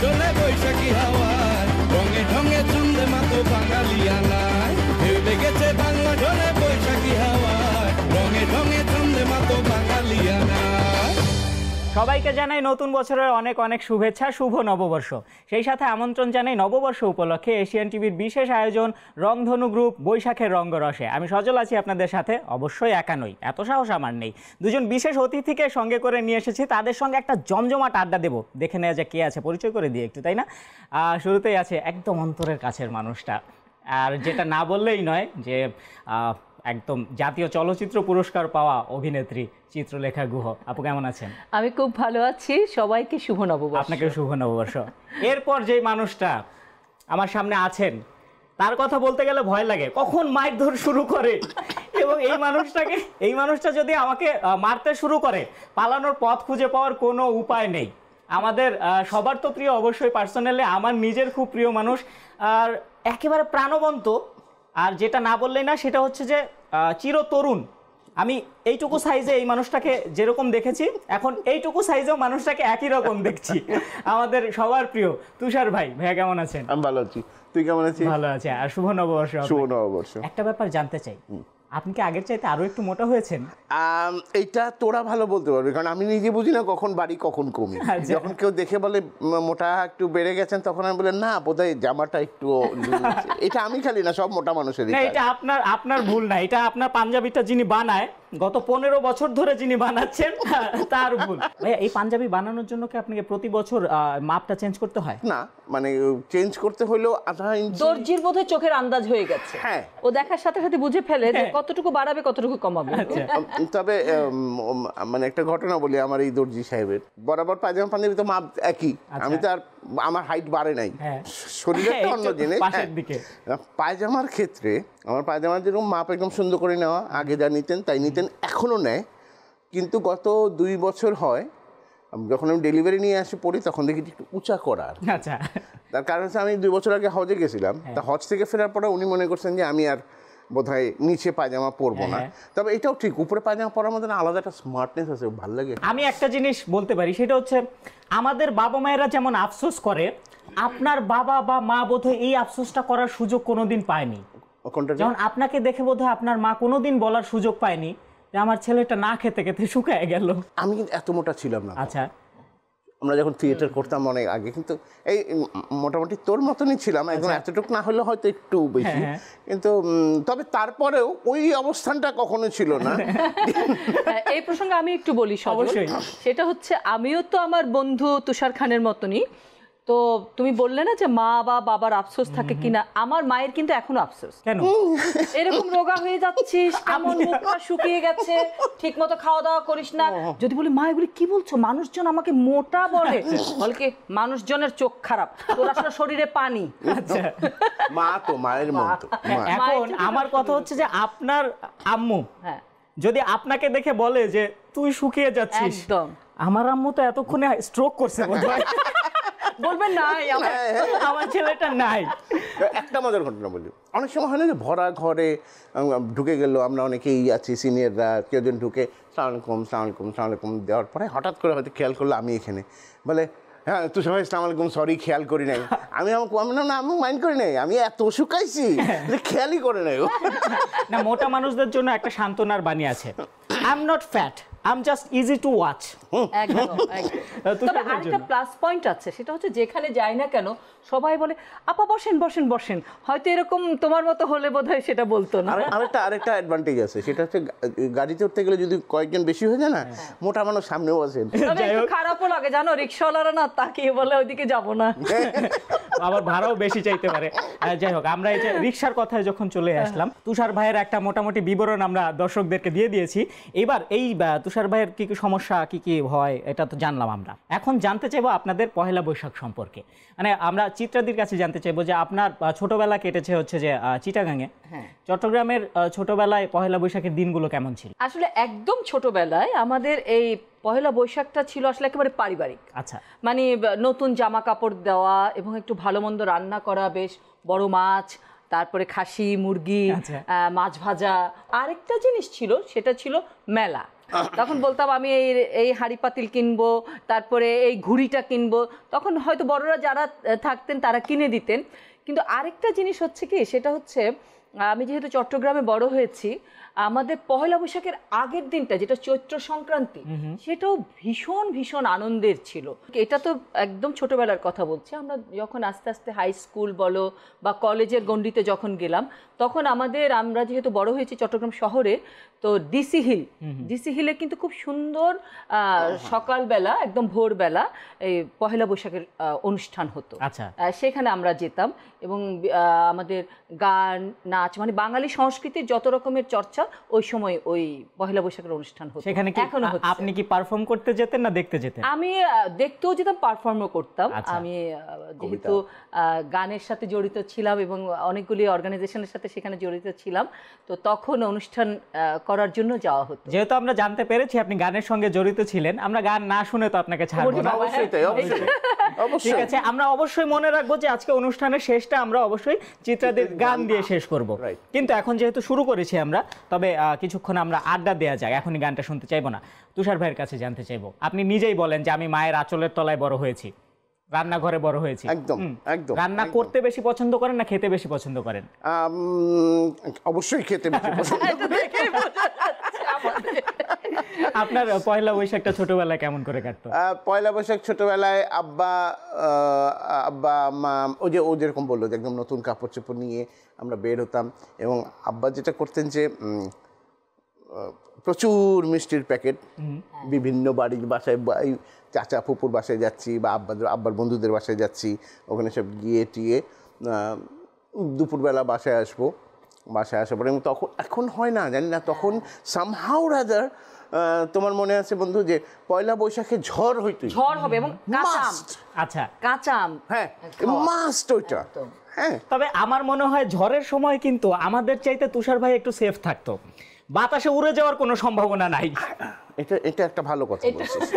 ডোলে বৈশাখী হাওয়ায়, রঙে ঢঙে ছন্দে মাতো বাঙালিয়ানায়। ঢেউ লেগেছে বাংলা ডোলে বৈশাখী হাওয়ায়, রঙে ঢঙে ছন্দে মাতো বাঙালিয়ানায়। সবাইকে জানাই নতুন বছরের অনেক অনেক শুভেচ্ছা, শুভ নববর্ষ। সেই সাথে আমন্ত্রণ জানাই নববর্ষ উপলক্ষে এশিয়ান টিভির বিশেষ আয়োজন রংধনু গ্রুপ বৈশাখের রঙ্গরসে। আমি সজল আছি আপনাদের সাথে, অবশ্যই একা নই, এত সাহস আমার নেই। দুজন বিশেষ অতিথিকে সঙ্গে করে নিয়ে এসেছি, তাদের সঙ্গে একটা জমজমাট আড্ডা দেবো। দেখে নেওয়া যায় কে আছে, পরিচয় করে দিয়ে একটু, তাই না? শুরুতেই আছে একদম অন্তরের কাছের মানুষটা, আর যেটা না বললেই নয় যে একদম জাতীয় চলচ্চিত্র পুরস্কার পাওয়া অভিনেত্রী চিত্রলেখা গুহ। আপু কেমন আছেন? আমি খুব ভালো আছি, সবাইকে শুভ নববর্ষ। আপনাকে শুভ নববর্ষ। এরপর যেই মানুষটা আমার সামনে আছেন, তার কথা বলতে গেলে ভয় লাগে, কখন মারধর শুরু করে। এবং এই মানুষটা যদি আমাকে মারতে শুরু করে, পালানোর পথ খুঁজে পাওয়ার কোনো উপায় নেই। আমাদের সবার তো প্রিয়, অবশ্যই পার্সোনালি আমার নিজের খুব প্রিয় মানুষ, আর একেবারে প্রাণবন্ত। আর যেটা না বললেই না, সেটা হচ্ছে যে চিরতরুণ। আমি এইটুকু সাইজে এই মানুষটাকে যেরকম দেখেছি, এখন এইটুকু সাইজেও মানুষটাকে একই রকম দেখছি। আমাদের সবার প্রিয় তুষার ভাই। ভাইয়া কেমন আছেন? আমি ভালো আছি, তুই কেমন আছিস? ভালো আছে। আর শুভ নববর্ষ। শুভ নববর্ষ। একটা ব্যাপার জানতে চাই, আপনি কি আগের চাইতে আরো একটু মোটা হয়েছেন? এইটা তোরা ভালো বলতে পারবি, কারণ আমি নিজে বুঝি না কখন বাড়ি কখন কমি। যখন কেউ দেখে বলে মোটা একটু বেড়ে গেছেন, তখন আমি বলি না, বোধহয় জামাটা একটু। এটা আমি খালি না, সব মোটা মানুষেরই। না, এটা আপনার ভুল না, এটা আপনার পাঞ্জাবিটা যিনি বানায়, গত 15 বছর ধরে যিনি বানাচ্ছেন, তার ভুল। ভাইয়া, এই পাঞ্জাবি বানানোর জন্য কি আপনাকে প্রতি বছর মাপটা চেঞ্জ করতে হয়? না, মানে চেঞ্জ করতে হলেও আধা ইঞ্চি। দর্জির বোধহয় চোখের আন্দাজ হয়ে গেছে। হ্যাঁ, ও দেখার সাথে সাথে বুঝে ফেলে যে কতটুকু বাড়াবে কতটুকু কমাবে। তবে মানে একটা ঘটনা বলি, আমার এই দর্জি সাহেবের বরাবর পায়জামা পাঞ্জাবি তো মাপ একই। আমি তো আর আমার হাইট বাড়ে নাই, শরীরের তো অন্য জিনিস। পায়জামার ক্ষেত্রে আমার পায়জামার যেরকম মাপ একদম সুন্দর করে নেওয়া, আগে যা নিতেন তাই নিতেন, এখনও নেয়। কিন্তু গত 2 বছর হয়, যখন আমি ডেলিভারি নিয়ে আসি পড়ি, তখন দেখি একটু উঁচা করার। আচ্ছা, তার কারণ হচ্ছে আমি 2 বছর আগে হজে গেছিলাম। তা হজ থেকে ফেরার পরে উনি মনে করছেন যে আমি আর বোধহয় নিচে পায়জামা পরবো না। তবে এটাও ঠিক, উপরে পায়জামা পরার মধ্যে আলাদা একটা স্মার্টনেস আছে, ভালো লাগে। আমি একটা জিনিস বলতে পারি, সেটা হচ্ছে আমাদের বাবা মায়েরা যেমন আফসোস করে, আপনার বাবা বা মা বোধহয় এই আফসোসটা করার সুযোগ কোনোদিন পায়নি। যেমন আপনাকে দেখে বোধহয় আপনার মা কোনোদিন বলার সুযোগ পায়নি যে আমার ছেলেটা না খেতে খেতে শুকায় গেল। আমি কিন্তু এত মোটা ছিলাম না। আচ্ছা, আমরা যখন থিয়েটার করতাম অনেক আগে, কিন্তু এই মোটামুটি তোর মতনই ছিলাম, এখন এতটুকু না হলে হয়তো একটু বেশি। কিন্তু তবে তারপরেও ওই অবস্থানটা কখনো ছিল না। এই প্রসঙ্গে আমি একটু বলি, অবশ্যই। সেটা হচ্ছে আমিও তো আমার বন্ধু তুষার খানের মতনই। তো তুমি বললে না যে মা বা বাবার আফসোস থাকে কিনা, আমার মায়ের কিন্তু এখনো আফসোস। কেন এরকম রোগা হয়ে যাচ্ছিস, কেমন মুখটা শুকিয়ে গেছে, ঠিক মতো খাওয়া দাওয়া করিস না। যদি বলি মা এগুলি কি বলছো, মানুষজন আমাকে মোটা বলে। বলে কি, মানুষজনের চোখ খারাপ, তোর আসলে শরীরে পানি। আচ্ছা, মা তো মায়ের মতো। এখন আমার কথা হচ্ছে যে আপনার আম্মু যদি আপনাকে দেখে বলে যে তুই শুকিয়ে যাচ্ছিস, আমার আম্মু তো এতক্ষণে স্ট্রোক করছে বোধহয়, বলবেন নাই আমার ছেলেটা নাই। একটা মজার ঘটনা বলি, অনেক সময় হয় না যে ভরা ঘরে ঢুকে গেল, আমরা অনেকেই আছি সিনিয়ররা, কেউ জন ঢুকে সালামালাইকুম সালামালাইকুম সালামালাইকুম দেওয়ার পরে হঠাৎ করে হয়তো খেয়াল করলো আমি এখানে, বলে হ্যাঁ তুই সবাই সালামালাইকুম, সরি খেয়াল করি নাই। আমি না, আমি মাইন্ড করি নাই, আমি এত শুকাইছি খেয়ালই করে নাই। না, মোটা মানুষদের জন্য একটা সান্ত্বনার বাণী আছে, I am not fat, I am just easy to watch. একদম। তবে আরেকটা প্লাস পয়েন্ট আছে, সেটা হচ্ছে যেখানে যাই না কেন সবাই বলে আপা বসেন বসেন বসেন। হয়তো এরকম তোমার মতো হলে বোধহয় সেটা বলতো না। আরেকটা অ্যাডভান্টেজ আছে, সেটা হচ্ছে গাড়িতে উঠতে গেলে যদি কয়েকজন বেশি হয়ে যায় না, মোটা মানুষ সামনেও আছেন। খারাপও লাগে জানো, রিক্সাওয়ালারা না তাকিয়ে বলে ওইদিকে যাবো না, আবার ভাড়াও বেশি চাইতে পারে। যাই হোক, আমরা এই যে রিক্সার কথায় যখন চলে আসলাম, তুষার ভাইয়ের একটা মোটামুটি বিবরণ আমরা দর্শকদেরকে দিয়ে দিয়েছি। এবার এই তুষার ভাইয়ের কি কি সমস্যা, কি কি হয়, এটা তো জানলাম আমরা। এখন জানতে চাইবো আপনাদের পহেলা বৈশাখ সম্পর্কে। মানে আমরা চিত্রাদির কাছে জানতে চাইবো যে আপনার ছোটবেলা কেটেছে হচ্ছে যে চিটাগাঙে, চট্টগ্রামের ছোটবেলায় পহেলা বৈশাখের দিনগুলো কেমন ছিল? আসলে একদম ছোটবেলায় আমাদের এই পহেলা বৈশাখটা ছিল আসলে একেবারে পারিবারিক। আচ্ছা, মানে নতুন জামা কাপড় দেওয়া এবং একটু ভালো মন্দ রান্না করা, বেশ বড় মাছ, তারপরে খাসি মুরগি, মাছ ভাজা। আরেকটা জিনিস ছিল, সেটা ছিল মেলা। তখন বলতাম আমি এই এই হাঁড়ি পাতিল কিনবো, তারপরে এই ঘুড়িটা কিনবো। তখন হয়তো বড়রা যারা থাকতেন তারা কিনে দিতেন। কিন্তু আরেকটা জিনিস হচ্ছে কি, সেটা হচ্ছে আমি যেহেতু চট্টগ্রামে বড় হয়েছি, আমাদের পহেলা বৈশাখের আগের দিনটা যেটা চৈত্র সংক্রান্তি, সেটাও ভীষণ ভীষণ আনন্দের ছিল। এটা তো একদম ছোটবেলার কথা বলছি। আমরা যখন আস্তে আস্তে হাই স্কুল বলো বা কলেজের গণ্ডিতে যখন গেলাম, তখন আমরা যেহেতু বড় হয়েছি চট্টগ্রাম শহরে, তো ডিসি হিলে কিন্তু খুব সুন্দর সকালবেলা একদম ভোরবেলা এই পহেলা বৈশাখের অনুষ্ঠান হতো। আচ্ছা, সেখানে আমরা যেতাম এবং আমাদের গান নাচ মানে বাঙালি সংস্কৃতির যত রকমের চর্চা ওই সময় ওই পহেলা বৈশাখের অনুষ্ঠান হতো। সেখানে কি এখনো হচ্ছে। আপনি কি পারফর্ম করতে যেতেন না দেখতে যেতেন? আমি দেখতেও যেতাম, পারফর্মও করতাম। আমি যেহেতু গানের সাথে জড়িত ছিলাম এবং অনেকগুলি অর্গানাইজেশনের সাথে সেখানে জড়িত ছিলাম, তো তখন অনুষ্ঠান করার জন্য যাওয়া হতো। যেহেতু আমরা জানতে পেরেছি আপনি গানের সঙ্গে জড়িত ছিলেন, আমরা গান না শুনে তো আপনাকে ছাড়বো না। অবশ্যই তাই, অবশ্যই ঠিক আছে, আমরা অবশ্যই মনে রাখবো যে আজকে অনুষ্ঠানের শেষটা আমরা অবশ্যই চিত্রাদের গান দিয়ে শেষ করব। কিন্তু এখন যেহেতু শুরু করেছি আমরা, তবে কিছুক্ষণ আমরা আড্ডা দেওয়া যায়। এখনই গানটা শুনতে চাইবো না। তুষার ভাইয়ের কাছে জানতে চাইবো, আপনি নিজেই বলেন যে আমি মায়ের আঁচলের তলায় বড় হয়েছি, রান্নাঘরে বড় হয়েছি। একদম একদম। রান্না করতে বেশি পছন্দ করেন না খেতে বেশি পছন্দ করেন? অবশ্যই খেতে বেশি পছন্দ করি। আপনার পয়লা বৈশাখটা ছোটবেলায় কেমন করে কাটতো? পয়লা বৈশাখ ছোটবেলায় আব্বা মা ও যেরকম বললো যে একদম নতুন কাপড় চোপড় নিয়ে আমরা বের হতাম, এবং আব্বা যেটা করতেন যে প্রচুর মিষ্টির প্যাকেট, বিভিন্ন বাড়ির বাসায়, চাচা ফুপুর বাসায় যাচ্ছি বা আব্বার বন্ধুদের বাসায় যাচ্ছি, ওখানে সব গিয়ে টিয়ে দুপুরবেলা বাসায় আসবো। বাসায় আসার পরে তখন, এখন হয় না জানি না, তখন সামহাউ রাদার তোমার মনে আছে বন্ধু যে পয়লা বৈশাখে ঝড় হইতো, ঝড় হবে এবং কাঁচা আম। আচ্ছা, কাঁচা আম, হ্যাঁ মাস্ট ওইটা। হ্যাঁ, তবে আমার মনে হয় ঝড়ের সময় কিন্তু আমাদের চাইতে তুষার ভাই একটু সেফ থাকতো, বাতাসে উড়ে যাওয়ার কোনো সম্ভাবনা নাই। এটা একটা ভালো কথা বলছিস।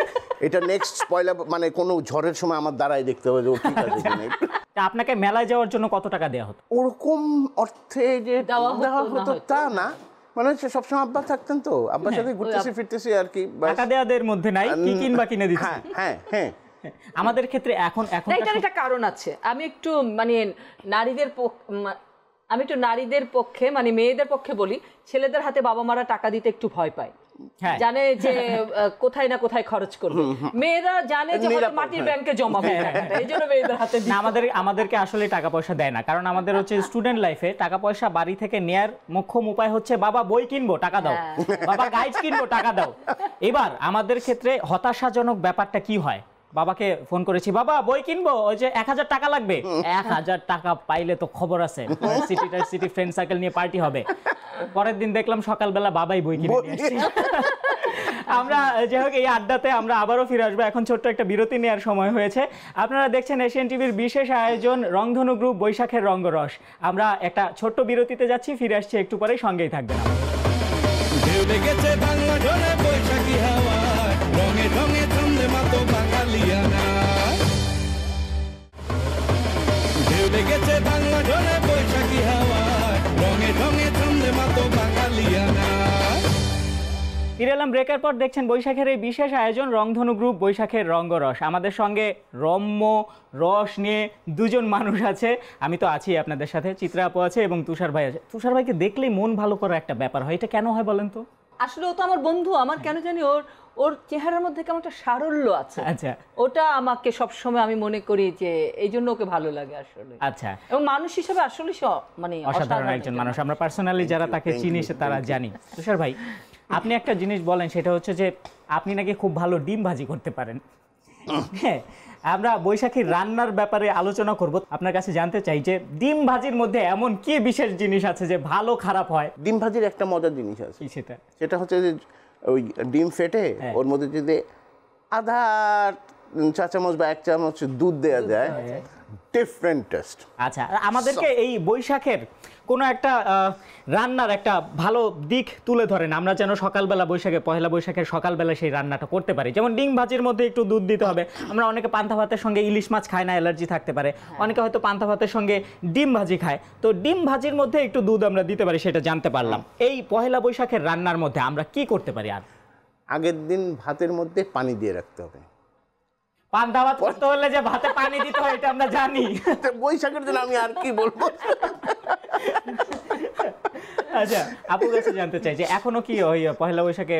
এটা নেক্সট পয়লা মানে কোনো ঝড়ের সময় আমার দ্বারাই দেখতে হবে যে ও ঠিক আছে কিনা। আপনাকে মেলায় যাওয়ার জন্য কত টাকা দেওয়া হতো? ওরকম অর্থে যে দেওয়া হতো তা না, মানে হচ্ছে সবসময় আব্বা থাকতেন, তো আব্বার সাথে ঘুরতেছি ফিরতেছি আর কি। টাকা দেওয়াদের মধ্যে নাই, কি কিনবা কিনে দিচ্ছি। হ্যাঁ হ্যাঁ, আমাদের ক্ষেত্রে এখন এটার একটা কারণ আছে। আমি একটু মানে নারীদের পক্ষে মানে মেয়েদের পক্ষে বলি, ছেলেদের হাতে বাবা মারা টাকা দিতে একটু ভয় পায়, জানে যে কোথায় না কোথায় খরচ করবে। মেয়েরা জানে যে মাটির ব্যাংকে জমাবে, এই জন্য মেয়েদের হাতে আমাদেরকে আসলে টাকা পয়সা দেয় না, কারণ আমাদের হচ্ছে স্টুডেন্ট লাইফে টাকা পয়সা বাড়ি থেকে নেয়ার মোক্ষম উপায় হচ্ছে বাবা বই কিনবো টাকা দাও, বাবা গাইড কিনবো টাকা দাও। এবার আমাদের ক্ষেত্রে হতাশাজনক ব্যাপারটা কি হয়, বাবাকে ফোন করেছি, বাবা বই কিনবো, ওই যে 1000 টাকা লাগবে। 1000 টাকা পাইলে তো খবর আছে, সিটি ফ্রেন্ড সার্কেল নিয়ে পার্টি হবে। পরের দিন দেখলাম সকালবেলা বাবাই বই কিনে নিয়ে আসছে। আমরা যাই হোক, এই আড্ডাতে আমরা আবারও ফিরে আসবো। এখন ছোট্ট একটা বিরতি নেওয়ার সময় হয়েছে। আপনারা দেখছেন এশিয়ান টিভির বিশেষ আয়োজন রংধনু গ্রুপ বৈশাখের রঙ্গরস। আমরা একটা ছোট্ট বিরতিতে যাচ্ছি, ফিরে আসছি একটু পরেই, সঙ্গেই থাকবেন। বৈশাখী হাওয়া রঙে রঙে ছন্দে মাতো বাঙালিয়ানা, ঢেউ লেগেছে বাংলা ঢলে বৈশাখী হাওয়া রঙে রঙে ছন্দে মাতো বাঙালিয়ানা। ফিরে এলাম ব্রেকের পর, দেখছেন বৈশাখের এই বিশেষ আয়োজন রংধনু গ্রুপ বৈশাখের রঙ্গরস। আমাদের সঙ্গে রম্য রস নিয়ে দুজন মানুষ আছে, আমি তো আছি আপনাদের সাথে, চিত্রা আপু আছে এবং তুষার ভাই আছে। তুষার ভাইকে দেখলেই মন ভালো করার একটা ব্যাপার হয়, এটা কেন হয় বলেন তো? আসলে ও তো আমার বন্ধু, আমার কেন জানি ওর চেহারার মধ্যে কেমন একটা সারল্য আছে। আচ্ছা, ওটা আমাকে সবসময় আমি মনে করি যে এই জন্য ওকে ভালো লাগে আসলে। আচ্ছা, এবং মানুষ হিসেবে আসলে মানে অসাধারণ একজন মানুষ। আমরা পার্সোনালি যারা তাকে চিনি তারা জানি। তুষার ভাই, আপনি একটা জিনিস বলেন, সেটা হচ্ছে যে আপনি নাকি খুব ভালো ডিম ভাজি করতে পারেন। হ্যাঁ, আমরা বৈশাখীর রান্নার ব্যাপারে আলোচনা করব। আপনার কাছে জানতে চাই যে ডিম ভাজির মধ্যে এমন কি বিশেষ জিনিস আছে যে ভালো খারাপ হয়? ডিম ভাজির একটা মজার জিনিস আছে, সেটা হচ্ছে যে ওই ডিম ফেটে ওর মধ্যে যদি আধা চা চামচ বা 1 চামচ দুধ দেওয়া যায়, ডিফারেন্ট টেস্ট। আচ্ছা, আমাদেরকে এই বৈশাখের কোনো একটা রান্নার একটা ভালো দিক তুলে ধরেন, আমরা যেন সকালবেলা পয়লা বৈশাখের সকালবেলা সেই রান্নাটা করতে পারি। যেমন ডিম ভাজির মধ্যে একটু দুধ দিতে হবে। আমরা অনেকে পান্তা ভাতের সঙ্গে ইলিশ মাছ খায় না, অ্যালার্জি থাকতে পারে, অনেকে হয়তো পান্তা ভাতের সঙ্গে ডিম ভাজি খায়, তো ডিম ভাজির মধ্যে একটু দুধ আমরা দিতে পারি, সেটা জানতে পারলাম। এই পয়লা বৈশাখের রান্নার মধ্যে আমরা কি করতে পারি? আর আগের দিন ভাতের মধ্যে পানি দিয়ে রাখতে হবে। পান্তা ভাত করতে হলে যে ভাতে পানি দিতে হয় এটা আমরা জানি। বৈশাখের দিন আমি আর কি বলবো। আচ্ছা, আপুর কাছে জানতে চাই যে এখনো কি ওই পহেলা বৈশাখে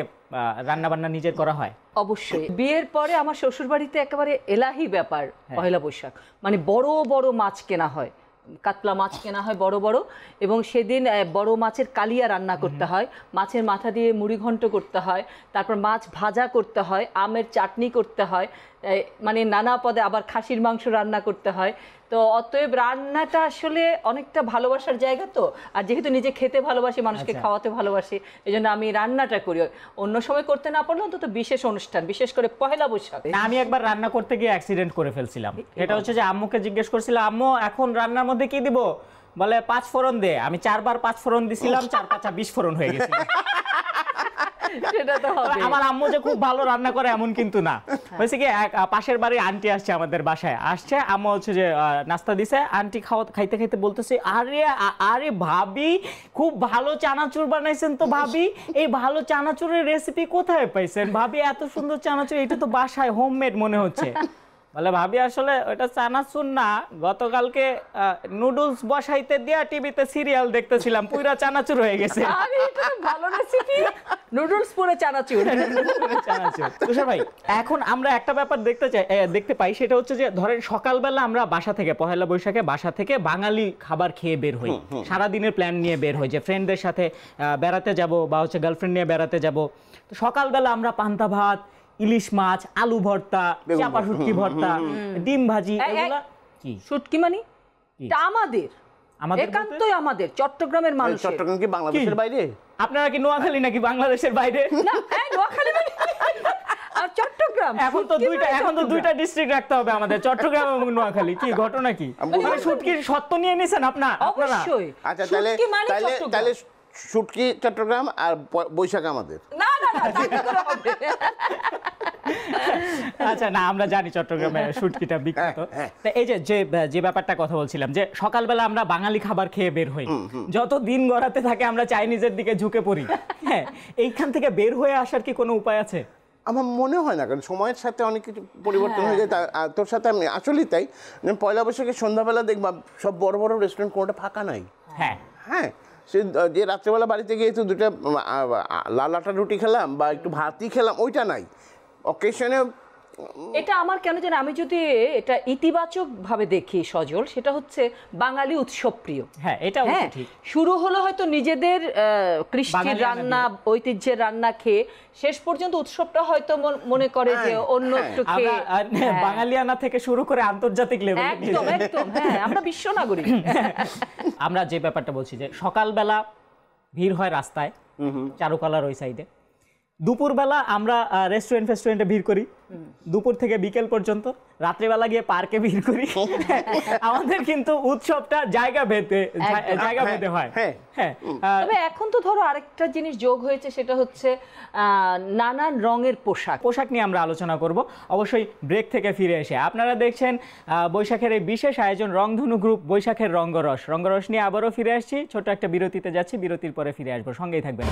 রান্না বান্না নিজের করা হয়? অবশ্যই। বিয়ের পরে আমার শ্বশুর বাড়িতে একেবারে এলাহি ব্যাপার পহেলা বৈশাখ, মানে বড় বড় মাছ কেনা হয়, কাতলা মাছ কেনা হয় বড় বড়, এবং সেদিন বড় মাছের কালিয়া রান্না করতে হয়, মাছের মাথা দিয়ে মুড়ি ঘন্ট করতে হয়, তারপর মাছ ভাজা করতে হয়, আমের চাটনি করতে হয়, মানে নানা পদে আবার খাসির মাংস রান্না করতে হয়। তো অতএব রান্নাটা আসলে অনেকটা ভালোবাসার জায়গা। তো আর যেহেতু নিজে খেতে ভালোবাসি, মানুষকে খাওয়াতে ভালোবাসি, এই জন্য আমি রান্নাটা করি। অন্য সময় করতে না পারলে অন্তত বিশেষ অনুষ্ঠান, বিশেষ করে পহেলা বৈশাখ। আমি একবার রান্না করতে গিয়ে অ্যাক্সিডেন্ট করে ফেলছিলাম। এটা হচ্ছে যে আম্মুকে জিজ্ঞেস করছিলাম, আম্মু এখন রান্নার মধ্যে কি দিব? বলে 5 ফোড়ন দে। আমি 4 বার 5 ফোড়ন দিছিলাম, 4 5 20 ফোড়ন হয়ে গেছে। সেটা তো হবে। আমার আম্মু যে খুব ভালো রান্না করে এমন কিন্তু না। হয়েছে কি, পাশের বাড়ির আন্টি আসছে আমাদের বাসায়, আসছে, আম্মু হচ্ছে যে নাস্তা দিছে, আন্টি খাইতে খাইতে বলতেছে, আরে আরে ভাবি খুব ভালো চানাচুর বানাইছেন তো ভাবি, এই ভালো চানাচুরের রেসিপি কোথায় পাইছেন ভাবি? এত সুন্দর চানাচুর, এটা তো বাসায় হোমমেড মনে হচ্ছে। বলে ভাবি আসলে ওটা চানাচুর না, গতকালকে নুডলস বসাইতে দিয়া টিভিতে সিরিয়াল দেখতেছিলাম, পুরা চানাচুর হয়ে গেছে। আরে এটা ভালো রেসিপি, নুডলস পুরো চানাচুর। তুষার ভাই, এখন আমরা একটা ব্যাপার দেখতে পাই, সেটা হচ্ছে যে ধরেন সকালবেলা আমরা বাসা থেকে পহেলা বৈশাখে বাসা থেকে বাঙালি খাবার খেয়ে বের হই, সারাদিনের প্ল্যান নিয়ে বের হই যে ফ্রেন্ডদের সাথে বেড়াতে যাব বা হচ্ছে গার্লফ্রেন্ড নিয়ে বেড়াতে যাব। তো সকালবেলা আমরা পান্তা ভাত, ইলিশ মাছ, আলু ভর্তা, চাপা শুটকি ভর্তা, ডিম ভাজি, এগুলা কি শুটকি মানে এটা আমাদের একান্তই আমাদের চট্টগ্রামের মানুষ। চট্টগ্রাম কি বাংলাদেশের বাইরে? আপনারা কি নোয়াখালী নাকি বাংলাদেশের বাইরে? না, নোয়াখালী মানে আর চট্টগ্রাম। এখন তো দুইটা ডিস্ট্রিক্ট রাখতে হবে আমাদের, চট্টগ্রাম এবং নোয়াখালী। কি ঘটনা কি? মানে শুটকির সত্য নিয়ে নিছেন আপনারা? অবশ্যই। আচ্ছা, তাহলে শুটকি চট্টগ্রাম আর বৈশাখ আমাদের। না না না, তা করে হবে। আচ্ছা, না আমরা জানি চট্টগ্রামে শুটকিটা বিখ্যাত। তো এই যে ব্যাপারটা কথা বলছিলাম, যে সকালবেলা আমরা বাঙালি খাবার খেয়ে বের হই, যত দিন গড়াতে থাকে আমরা চাইনিজের দিকে ঝুঁকে পড়ি। হ্যাঁ, এইখান থেকে বের হয়ে আসার কি কোনো উপায় আছে? আমার মনে হয় না, কারণ সময়ের সাথে অনেক কিছু পরিবর্তন হয়ে যায়। তোর সাথে আমি আসলেই তাই, পয়লা বৈশাখে সন্ধ্যাবেলা দেখবা সব বড় বড় রেস্টুরেন্ট কোনোটা ফাঁকা নাই। হ্যাঁ হ্যাঁ, সে যে রাত্রেবেলা বাড়িতে গিয়ে তো দুটো লাল আটা রুটি খেলাম বা একটু ভাতই খেলাম, ওইটা নাই। অকেশনে এটা আমার কেন জানি, আমি যদি এটা ইতিবাচক ভাবে দেখি সজল, সেটা হচ্ছে বাঙালি উৎসব প্রিয়। হ্যাঁ, এটা ঠিক। শুরু হলো হয়তো নিজেদের কৃষ্টির রান্না, ঐতিহ্যের রান্না খেয়ে, শেষ পর্যন্ত উৎসবটা হয়তো মনে করে যে অন্য একটু খেয়ে। বাঙালিয়ানা থেকে শুরু করে আন্তর্জাতিক লেভেলে একদম একদম। হ্যাঁ, আমরা বিশ্ব নাগরিক। আমরা যে ব্যাপারটা বলছি যে সকালবেলা ভিড় হয় রাস্তায়, চারুকলার ওই সাইডে। দুপুরবেলা আমরা রেস্টুরেন্টে ভিড় করি, দুপুর থেকে বিকেল পর্যন্ত। রাত্রিবেলা গিয়ে পার্কে ভিড় করি। আমাদের কিন্তু উৎসবটা জায়গা ভেদে হয়। হ্যাঁ, তবে এখন তো ধরো আরেকটা জিনিস যোগ হয়েছে, সেটা হচ্ছে নানান রঙের পোশাক নিয়ে আমরা আলোচনা করব অবশ্যই ব্রেক থেকে ফিরে এসে। আপনারা দেখছেন বৈশাখের এই বিশেষ আয়োজন রংধনু গ্রুপ বৈশাখের রঙ্গরস নিয়ে আবারও ফিরে আসছি। ছোট একটা বিরতিতে যাচ্ছি, বিরতির পরে ফিরে আসবো, সঙ্গেই থাকবেন।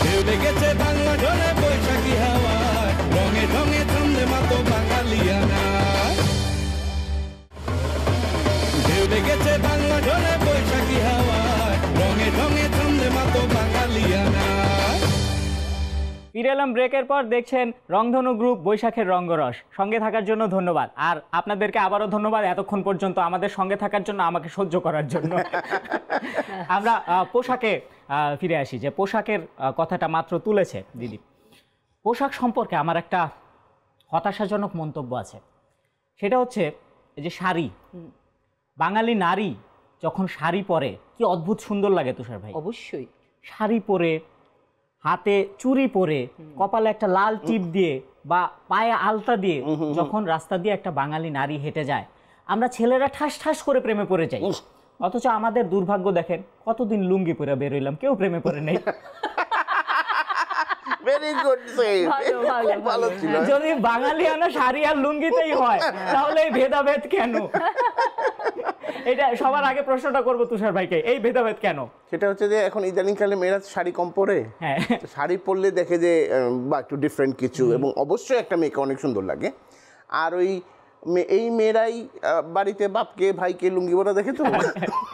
ঢেউ লেগেছে বাংলা ঢলে বৈশাখী হাওয়ায়, রঙে রঙে ছন্দে মাতো বাঙালিয়ানা। ঢেউ লেগেছে বাংলা ঢলে বৈশাখী হাওয়ায়, রঙে রঙে ছন্দে মাতো বাঙালিয়ানা। ফিরে এলাম ব্রেকের পর। দেখছেন রংধনু গ্রুপ বৈশাখের রঙ্গরস। সঙ্গে থাকার জন্য ধন্যবাদ, আর আপনাদেরকে আবারও ধন্যবাদ এতক্ষণ পর্যন্ত আমাদের সঙ্গে থাকার জন্য, আমাকে সহ্য করার জন্য। আমরা পোশাকে ফিরে আসি, যে পোশাকের কথাটা মাত্র তুলেছে দিদি। পোশাক সম্পর্কে আমার একটা হতাশাজনক মন্তব্য আছে, সেটা হচ্ছে যে শাড়ি। বাঙালি নারী যখন শাড়ি পরে কি অদ্ভুত সুন্দর লাগে তুষার ভাই। অবশ্যই শাড়ি পরে, হাতে চুড়ি পরে, কপালে একটা লাল টিপ দিয়ে বা পায়ে আলতা দিয়ে যখন রাস্তা দিয়ে একটা বাঙালি নারী হেঁটে যায়, আমরা ছেলেরা ঠাস ঠাস করে প্রেমে পড়ে যাই। অথচ আমাদের দুর্ভাগ্য দেখেন, কতদিন লুঙ্গি পরে বেরোইলাম, কেউ প্রেমে পড়ে নেই। ভেরি গুড সেভ, ভালো ছিল। যদি বাঙালিয়ানা শাড়ি আর লুঙ্গিতেই হয়, তাহলে এই ভেদাভেদ কেন? এটা সবার আগে প্রশ্নটা করবো তুষার ভাইকে, এই ভেদাভেদ কেন? সেটা হচ্ছে যে এখন ইদানিংকালে মেয়েরা শাড়ি কম পরে, হ্যাঁ শাড়ি পরলে দেখে যে বা একটু ডিফারেন্ট কিছু, এবং অবশ্যই একটা মেয়েকে অনেক সুন্দর লাগে। আর ওই এই মেয়েরাই বাড়িতে বাপকে ভাইকে লুঙ্গি পরা দেখে, তো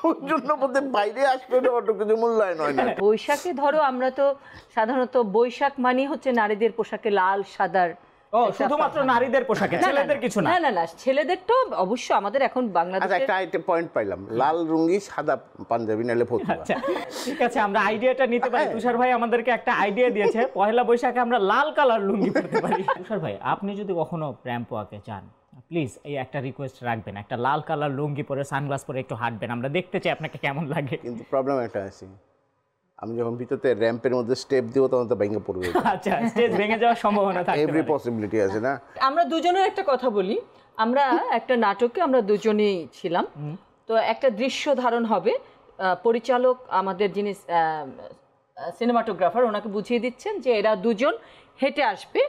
ওই জন্য বলতে বাইরে আসলে অত কিছু মূল্যায়ন হয় না। বৈশাখে ধরো আমরা তো সাধারণত বৈশাখ মানে হচ্ছে নারীদের পোশাকে লাল সাদার। ও শুধুমাত্র নারীদের পোশাকে, ছেলেদের কিছু না? না না, ছেলেদের তো অবশ্য আমাদের এখন বাংলাদেশে একটা পয়েন্ট পাইলাম, লাল লুঙ্গি সাদা পাঞ্জাবি নালে ফতুয়া। আচ্ছা ঠিক আছে, আমরা আইডিয়াটা নিতে পারি। তুষার ভাই আমাদেরকে একটা আইডিয়া দিয়েছে, পয়লা বৈশাখে আমরা লাল কালার লুঙ্গি পরতে পারি। তুষার ভাই, আপনি যদি কখনো র্যাম্প ওয়াকে চান, প্লিজ এই একটা রিকোয়েস্ট রাখবেন, একটা লাল কালার লুঙ্গি পরে সানগ্লাস পরে একটু হাঁটবেন, আমরা দেখতে চাই আপনাকে কেমন লাগে। কিন্তু প্রবলেম একটা আছে, আমি যখন ভিতরে র্যাম্পের মধ্যে স্টেপ দিব তখন তো ভেঙে পড়বে। আচ্ছা, স্টেজ ভেঙে যাওয়ার সম্ভাবনা থাকে, এভরি পসিবিলিটি আছে না? আমরা দুজনের একটা কথা বলি, আমরা একটা নাটকে আমরা দুজনেই ছিলাম, তো একটা দৃশ্য ধারণ হবে, পরিচালক আমাদের যিনি সিনেমাটোগ্রাফার ওনাকে বুঝিয়ে দিচ্ছেন যে এরা দুজন হেঁটে আসবে,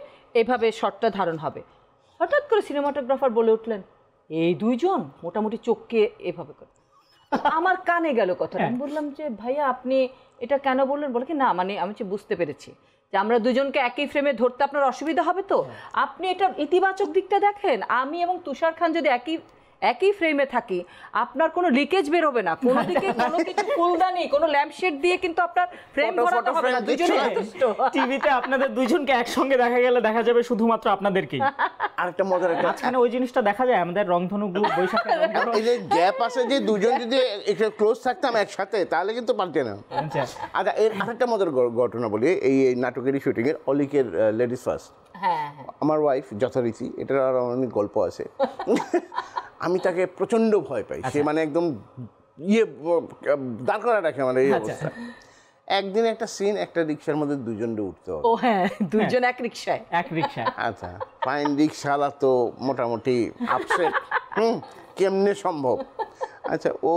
এভাবে শটটা ধারণ হবে। হঠাৎ করে সিনেমাটোগ্রাফার বলে উঠলেন, এই দুইজন মোটামুটি চোখকে এভাবে করে। আমার কানে গেল কথা, আমি বললাম যে ভাইয়া আপনি এটা কেন বললেন? বলে কি না, মানে আমি বুঝতে পেরেছি যে আমরা দুজনকে একই ফ্রেমে ধরতে আপনার অসুবিধা হবে, তো আপনি এটা ইতিবাচক দিকটা দেখেন, আমি এবং তুষার খান যদি একই ফ্রেমে থাকি আপনার কোনো লিকেজ বের হবে না, কোনো দিকে কোনো কিছু ফুলদানি কোনো ল্যাম্পশেড দিয়ে কিন্তু আপনার ফ্রেম ভরাতে হবে না, দুজনেই যথেষ্ট। টিভিতে আপনাদের দুজনকে একসঙ্গে দেখা গেলে দেখা যাবে শুধুমাত্র আপনাদেরকেই। আরেকটা মজার একটা মাঝখানে ওই জিনিসটা দেখা যায় আমাদের রংধনু গ্রুপ বৈশাখে, এই যে গ্যাপ আছে যে দুজন যদি একটু ক্লোজ থাকতাম একসাথে তাহলে কিন্তু পারতে না। আচ্ছা, এর আরেকটা মজার ঘটনা বলি, এই নাটকেরই শুটিং এর অলিকের লেডিস ফার্স্ট, হ্যাঁ আমার ওয়াইফ যথারীতি, এটার আর অনেক গল্প আছে। আমি তাকে প্রচন্ড ভয় পাই, সে মানে একদম দাঁড় করা রাখে আমার এই অবস্থা। একদিন একটা সিন, একটা রিক্সার মধ্যে দুজন উঠতে হবে। ও হ্যাঁ, দুইজন এক রিক্সায়। আচ্ছা, ফাইন রিক্সাওয়ালা তো মোটামুটি আপসেট, কেমনে সম্ভব? আচ্ছা, ও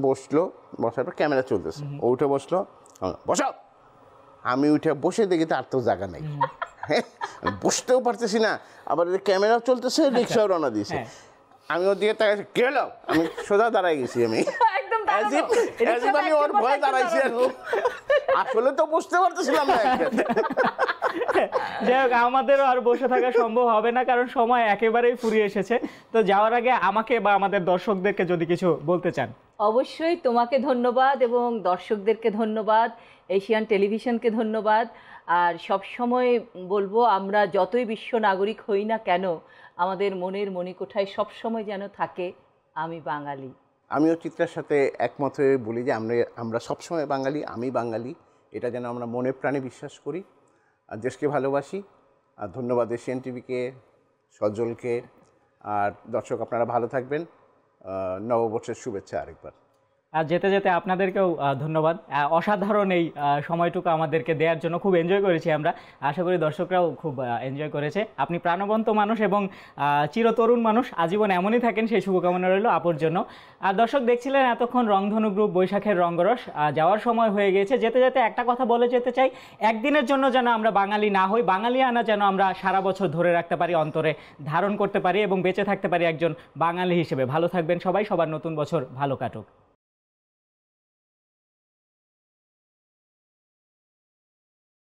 বসলো, বসার পর ক্যামেরা চলতেছে, ও উঠে বসলো, বসাও। আমি উঠে বসে দেখি তো আর তো জায়গা নেই, বসতেও পারতেছি না, আবার ক্যামেরাও চলতেছে, রিক্সাও রওনা দিয়েছে। আমি ওর দিকে তাকাইছি, কে হলো? আমি সোজা দাঁড়াই গেছি, আমি আমি ওর ভয় দাঁড়াইছি, আসলে তো বুঝতে পারতেছিলাম না। যাই হোক, আমাদেরও আর বসে থাকা সম্ভব হবে না, কারণ সময় একেবারেই ফুরিয়ে এসেছে। তো যাওয়ার আগে আমাকে বা আমাদের দর্শকদেরকে যদি কিছু বলতে চান। অবশ্যই তোমাকে ধন্যবাদ এবং দর্শকদেরকে ধন্যবাদ, এশিয়ান টেলিভিশনকে ধন্যবাদ। আর সব সময় বলবো, আমরা যতই বিশ্ব নাগরিক হই না কেন, আমাদের মনের মণিকোঠায় সবসময় যেন থাকে আমি বাঙালি। আমিও চিত্রার সাথে একমত হয়ে বলি যে আমরা সবসময় বাঙালি, আমি বাঙালি, এটা যেন আমরা মনে প্রাণে বিশ্বাস করি আর দেশকে ভালোবাসি। আর ধন্যবাদ এশিয়ান টিভিকে, সজলকে। আর দর্শক, আপনারা ভালো থাকবেন, নববর্ষের শুভেচ্ছা আরেকবার। আর যেতে যেতে আপনাদেরকেও ধন্যবাদ, অসাধারণ এই সময়টুকু আমাদেরকে দেওয়ার জন্য। খুব এনজয় করেছি আমরা, আশা করি দর্শকরাও খুব এনজয় করেছে। আপনি প্রাণবন্ত মানুষ এবং চিরতরুণ মানুষ, আজীবন এমনই থাকেন, সেই শুভকামনা রইল আপুর জন্য। আর দর্শক, দেখছিলেন এতক্ষণ রংধনু গ্রুপ বৈশাখের রঙ্গরস। যাওয়ার সময় হয়ে গিয়েছে, যেতে যেতে একটা কথা বলে যেতে চাই, একদিনের জন্য যেন আমরা বাঙালি না হই, বাঙালিয়ানা যেন আমরা সারা বছর ধরে রাখতে পারি, অন্তরে ধারণ করতে পারি এবং বেঁচে থাকতে পারি একজন বাঙালি হিসেবে। ভালো থাকবেন সবাই, সবার নতুন বছর ভালো কাটুক।